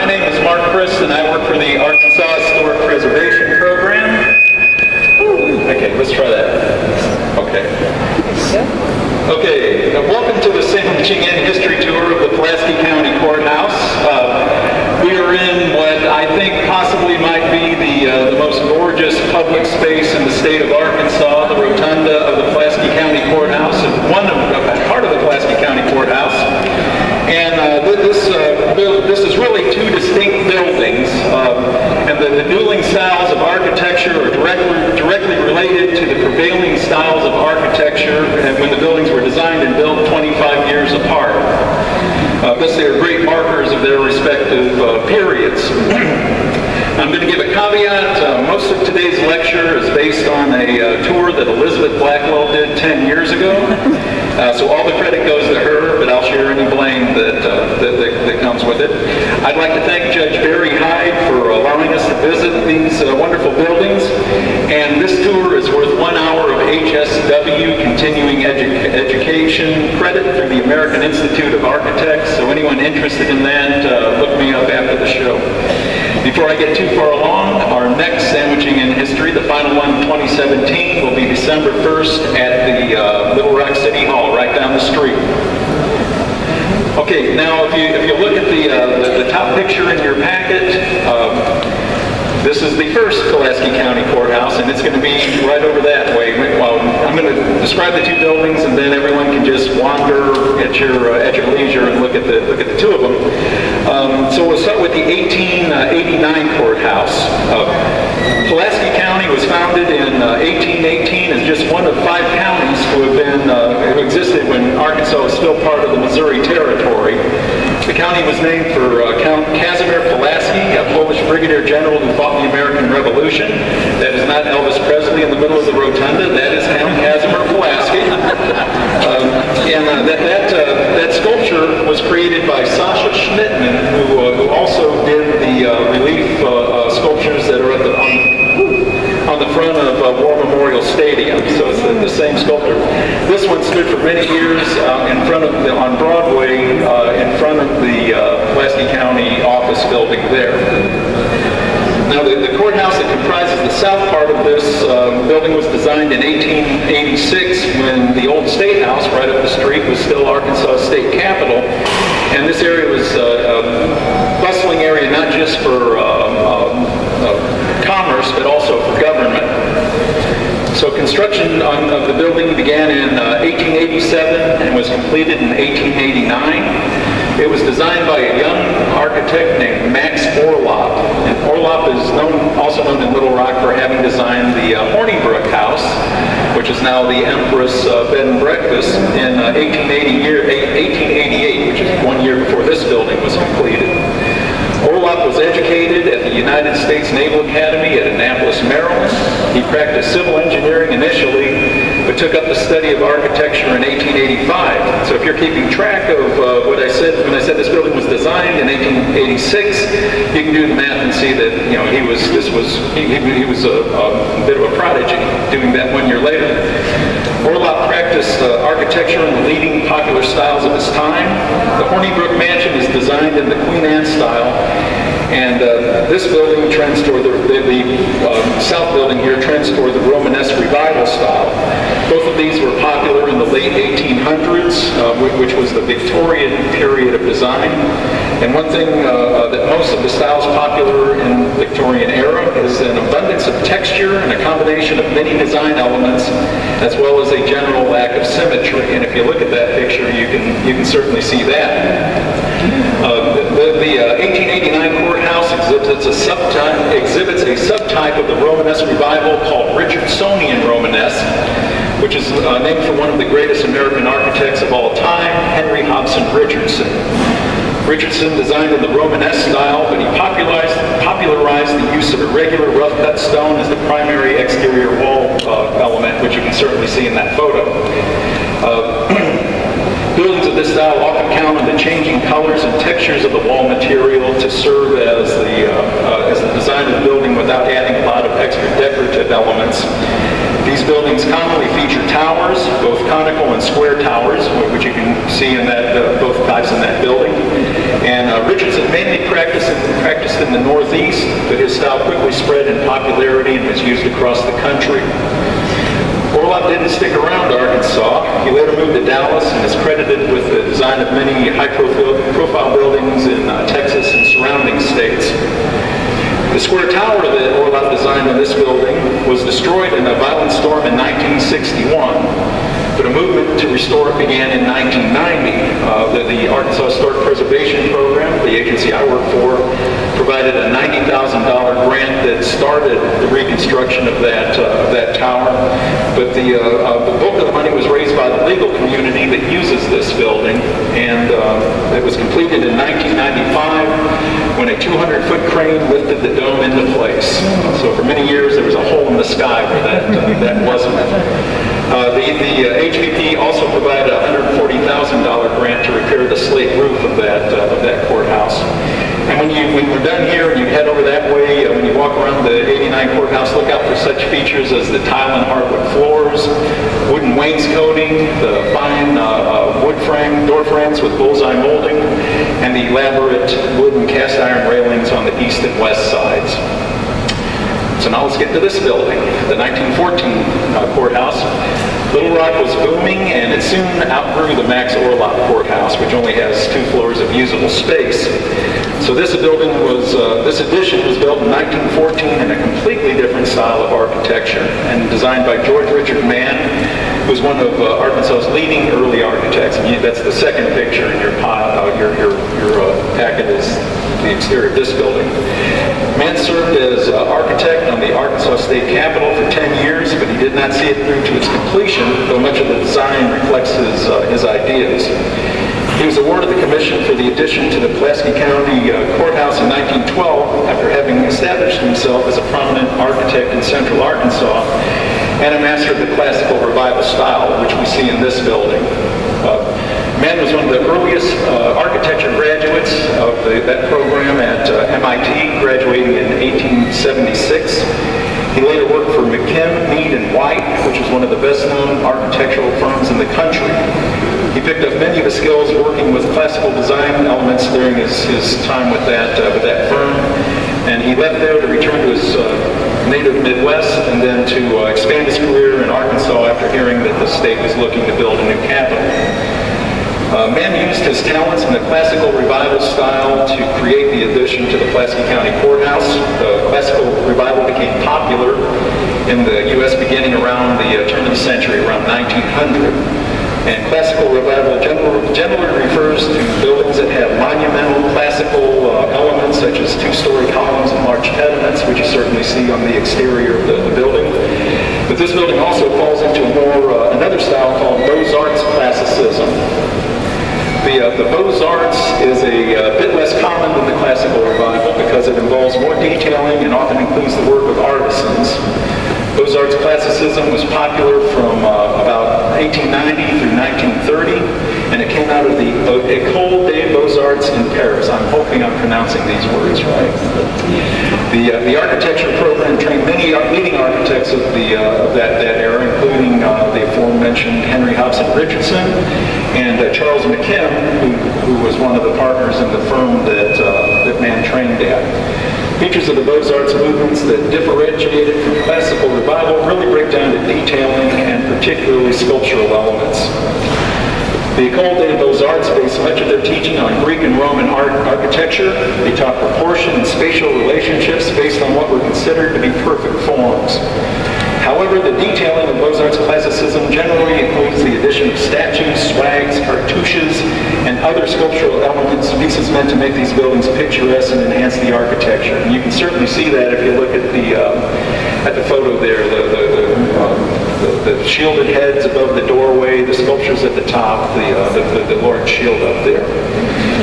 name is Mark Christ, and I work for the Arkansas Historic Preservation Program. Okay, let's try that. Okay. Okay, welcome to the Sandwiching In History Tour of the Pulaski County Courthouse. We are in what I think possibly might be the most gorgeous public space in the state of Arkansas, the rotunda of the Pulaski County Courthouse, part of the Pulaski County Courthouse. And this is really two distinct buildings, and the dueling styles of architecture are directly related to the prevailing styles of architecture when the buildings were designed and built 25 years apart. Thus, they are great markers of their respective periods. I'm going to give a caveat. Most of today's lecture is based on a tour that Elizabeth Blackwell did 10 years ago. So all the credit goes to her, but I'll share any blame that comes with it. I'd like to thank Judge Barry Hyde for allowing us to visit these wonderful buildings. And this tour is worth 1 hour of HSW continuing education credit through the American Institute of Architects. So anyone interested in that, look me up after the show. Before I get too far along, our next Sandwiching in History, the final one in 2017, will be December 1st at the Little Rock City Hall, right down the street. Okay, now if you look at the top picture in your packet, this is the first Pulaski County Courthouse, and it's going to be right over that way. Well, I'm going to describe the two buildings, and then everyone can just wander at your leisure and look at the two of them. So we'll start with the 1889 courthouse. Pulaski County was founded in 1818 as just one of 5 counties who existed when Arkansas was still part of the Missouri Territory. The county was named for Count Casimir Pulaski, a Polish brigadier general who fought in the American Revolution. That is not Elvis Presley in the middle of the rotunda. That is Count Casimir Pulaski. That sculpture was created by Sasha Schmidtman, who also did the relief sculptures that are on the front of War Memorial Stadium. So it's the same sculptor. This one stood for many years on Broadway in front of the Pulaski County office building there. Now the courthouse that comprises the south part of this building was designed in 1886 when the old State House right up the street was still Arkansas State Capitol. And this area was a bustling area not just for commerce but also for government. So construction of the building began in 1887 and was completed in 1889. It was designed by a young architect named Max Orlopp. And Orlopp is also known in Little Rock for having designed the Hornibrook House, which is now the Empress Bed and Breakfast, in 1888, which is 1 year before this building was completed. Orlopp was educated at the United States Naval Academy at Annapolis, Maryland. He practiced civil engineering initially, but took up the study of architecture in 1885. So if you're keeping track of what I said when I said this building was designed in 1886, you can do the math and see that he was a bit of a prodigy doing that 1 year later. Orlopp practiced architecture in the leading popular styles of his time. The Hornibrook Mansion is designed in the Queen Anne style, and this building trends toward the south building here trends toward the Romanesque Revival style. Both of these were popular in the late 1800s, which was the Victorian period of design. And one thing that most of the styles popular in the Victorian era is an abundance of texture and a combination of many design elements, as well as a general lack of symmetry. And if you look at that picture, you can certainly see that. The 1889 courthouse exhibits a subtype of the Romanesque revival called Richardsonian Romanesque, which is named for one of the greatest American architects of all time, Henry Hobson Richardson. Richardson designed in the Romanesque style, but he popularized the use of irregular rough-cut stone as the primary exterior wall element, which you can certainly see in that photo. Buildings of this style often count on the changing colors and textures of the wall material to serve as the design of the building without adding a lot of extra decorative elements. These buildings commonly feature towers, both conical and square towers, which you can see in both types in that building. And Richardson mainly practiced practiced in the Northeast, but his style quickly spread in popularity and was used across the country. Orloff didn't stick around Arkansas. He later moved to Dallas and is credited with the design of many high-profile buildings in Texas and surrounding states. The square tower that Orloff designed in this building was destroyed in a violent storm in 1961, but a movement to restore it began in 1990. The Arkansas Historic Preservation Program, the agency I work for, provided a $90,000 grant that started the reconstruction of that tower. But the bulk of the money was raised by the legal community that uses this building, and it was completed in 1995 when a 200-foot crane lifted the dome into place. So for many years there was a hole in the sky where that wasn't. The HPP also provided a $140,000 grant to repair the slate roof of that courthouse. And when we're done here and you head over that way, when you walk around the 89 courthouse, look out for such features as the tile and hardwood floors, wooden wainscoting, the fine door frames with bullseye molding, and the elaborate wooden cast iron railings on the east and west sides. So now let's get to this building, the 1914 courthouse. Little Rock was booming, and it soon outgrew the Max Orloff Courthouse, which only has 2 floors of usable space. So this addition was built in 1914 in a completely different style of architecture, and designed by George Richard Mann, who was one of Arkansas's leading early architects. And that's the second picture in your packet is the exterior of this building. Mann served as architect on the Arkansas State Capitol for 10 years, but he did not see it through to its completion, though much of the design reflects his ideas. He was awarded the commission for the addition to the Pulaski County Courthouse in 1912 after having established himself as a prominent architect in central Arkansas and a master of the classical revival style, which we see in this building. Mann was one of the earliest architecture graduates of that program at MIT, graduating in 1876. He later worked for McKim, Mead & White, which is one of the best-known architectural firms in the country. He picked up many of his skills working with classical design elements during his time with that firm, and he left there to return to his native Midwest and then to expand his career in Arkansas after hearing that the state was looking to build a new capital. Mann used his talents in the classical revival style to create the addition to the Pulaski County Courthouse. The classical revival became popular in the U.S. beginning around the turn of the century, around 1900. And classical revival generally refers to buildings that have monumental classical elements such as 2-story columns and large pediments, which you certainly see on the exterior of the building. But this building also falls into another style called Beaux-Arts Classicism. The Beaux-Arts is a bit less common than the classical revival because it involves more detailing and often includes the work of artisans. Beaux-Arts Classicism was popular from about 1890 through 1930, and it came out of the École des Beaux-Arts in Paris. I'm hoping I'm pronouncing these words right. The architecture program trained many leading architects of that era, including the aforementioned Henry Hobson Richardson and Charles McKim, who was one of the partners in the firm that Mann trained at. Features of the Beaux-Arts movements that differentiated from classical revival really break down to detailing and particularly sculptural elements. The École des Beaux-Arts based much of their teaching on Greek and Roman architecture. They taught proportion and spatial relationships based on what were considered to be perfect forms. However, the detailing of Beaux-Arts Classicism generally includes the addition of statues, swags, cartouches, and other sculptural elements, pieces meant to make these buildings picturesque and enhance the architecture. And you can certainly see that if you look at the photo there, the shielded heads above the doorway, the sculptures at the top, the large shield up there.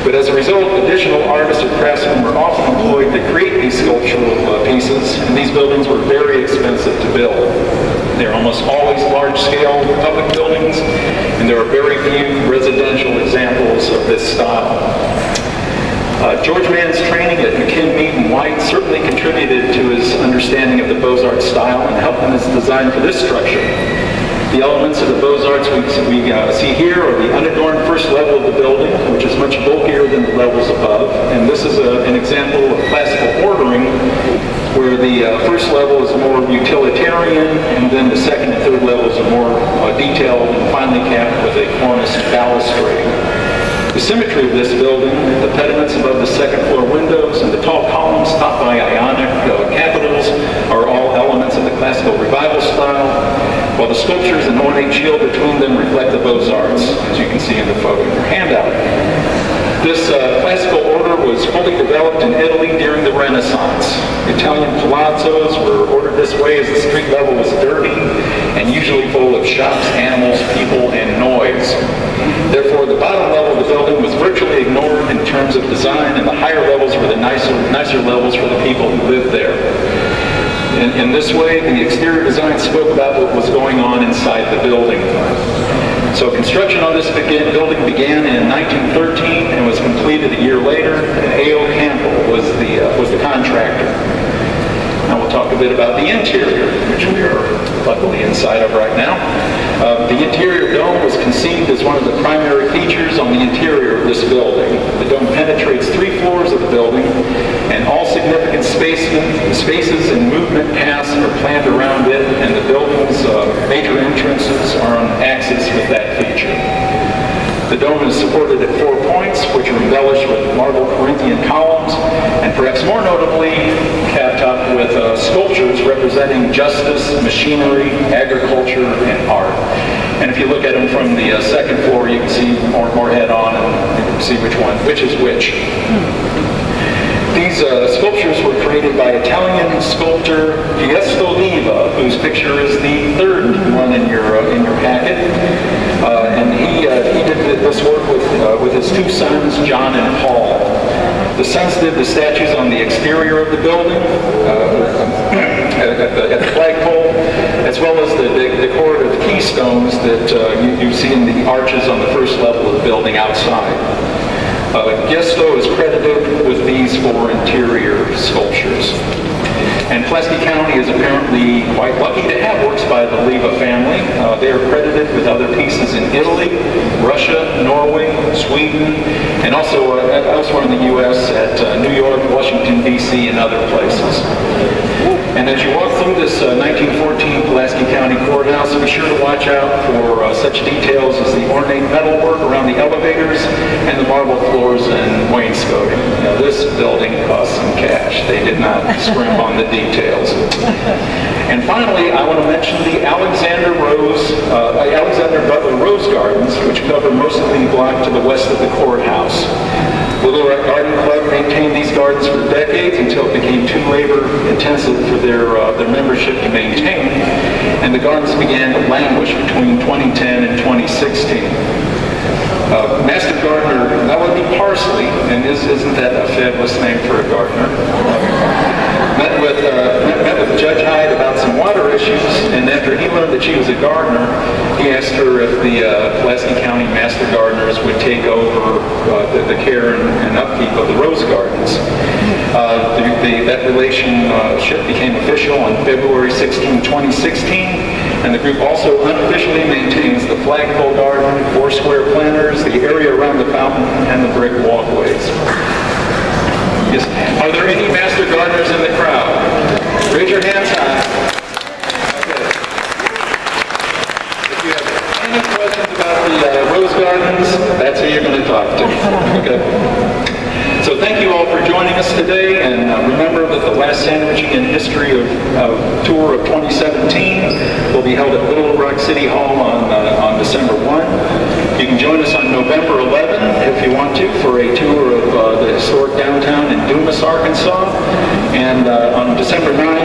But as a result, additional artists or craftsmen were often employed to create these sculptural pieces, and these buildings were very expensive to build. They're almost always large-scale public buildings, and there are very few residential examples of this style. George Mann's training at McKim, Mead & White certainly contributed to his understanding of the Beaux-Arts style and helped in his design for this structure. The elements of the Beaux-Arts we see here are the unadorned first level of the building, which is much bulkier than the levels above. And this is an example of classical ordering, where the first level is more utilitarian, and then the second and third levels are more detailed and finely capped with a cornice and balustrade. The symmetry of this building, the pediments above the second floor windows, and the tall columns topped by Ionic capitals are all elements of the classical revival style, while the sculptures and ornate shield between them reflect the Beaux-Arts, as you can see in the photo in your handout. This classical order was fully developed in Italy during the Renaissance. Italian palazzos were ordered this way as the street level was dirty and usually full of shops, animals, people, and noise. Therefore, the bottom level of the building was virtually ignored in terms of design, and the higher levels were the nicer levels for the people who lived there. In this way, the exterior design spoke about what was going on inside the building. So construction on this building began in 1913 and was completed a year later, and A.O. Campbell was the contractor. Now we'll talk a bit about the interior, which we are luckily inside of right now. The interior dome was conceived as one of the primary features on the interior of this building. The dome penetrates 3 floors of the building, and all significant spaces and movement paths are planned around it, and the building's major entrances are on axis with that feature. The dome is supported at 4 points, which are embellished with marble Corinthian columns, and perhaps more notably, capped up with sculptures representing justice, machinery, agriculture, and art. And if you look at them from the second floor, you can see more head-on, and you can see which is which. These sculptures were created by Italian sculptor Giusto Riva, whose picture is the third one in your packet. And he did this work with his 2 sons, John and Paul. The sons did the statues on the exterior of the building, at the flagpole, as well as the decorative keystones that you see in the arches on the first level of the building outside. Gesto is credited with these 4 interior sculptures. And Pulaski County is apparently quite lucky to have works by the Leva family. They are credited with other pieces in Italy, Russia, Norway, Sweden, and also elsewhere in the U.S. at New York, Washington, D.C., and other places. And as you walk through this 1914 Pulaski County Courthouse, be sure to watch out for such details as the ornate metalwork around the elevators and the marble floors and wainscoting. Now, this building cost some cash. They did not scrimp on the details. And finally, I want to mention the Alexander Butler Rose Gardens, which cover most of the block to the west of the courthouse. Little Rock Garden Club maintained these gardens for decades until it became too labor-intensive for their membership to maintain, and the gardens began to languish between 2010 and 2016. Master Gardener Melody Parsley, and isn't that a fabulous name for a gardener? Met with Judge Hyde about some water issues, and after he learned that she was a gardener, he asked her if the Pulaski County Master Gardeners would take over the care and upkeep of the rose gardens. That relationship became official on February 16, 2016, and the group also unofficially maintains the flagpole garden, 4 square planters, the area around the fountain, and the brick walkways. Yes. Are there any master gardeners in the crowd? Raise your hands high. Okay. If you have any questions about the rose gardens, that's who you're going to talk to. Okay. So thank you all for joining us today, and remember that the last Sandwiching in History tour of 2017 will be held at Little Rock City Hall on December 1. You can join us on November 11 if you want to for a tour of the historic downtown in Dumas, Arkansas, and on December 9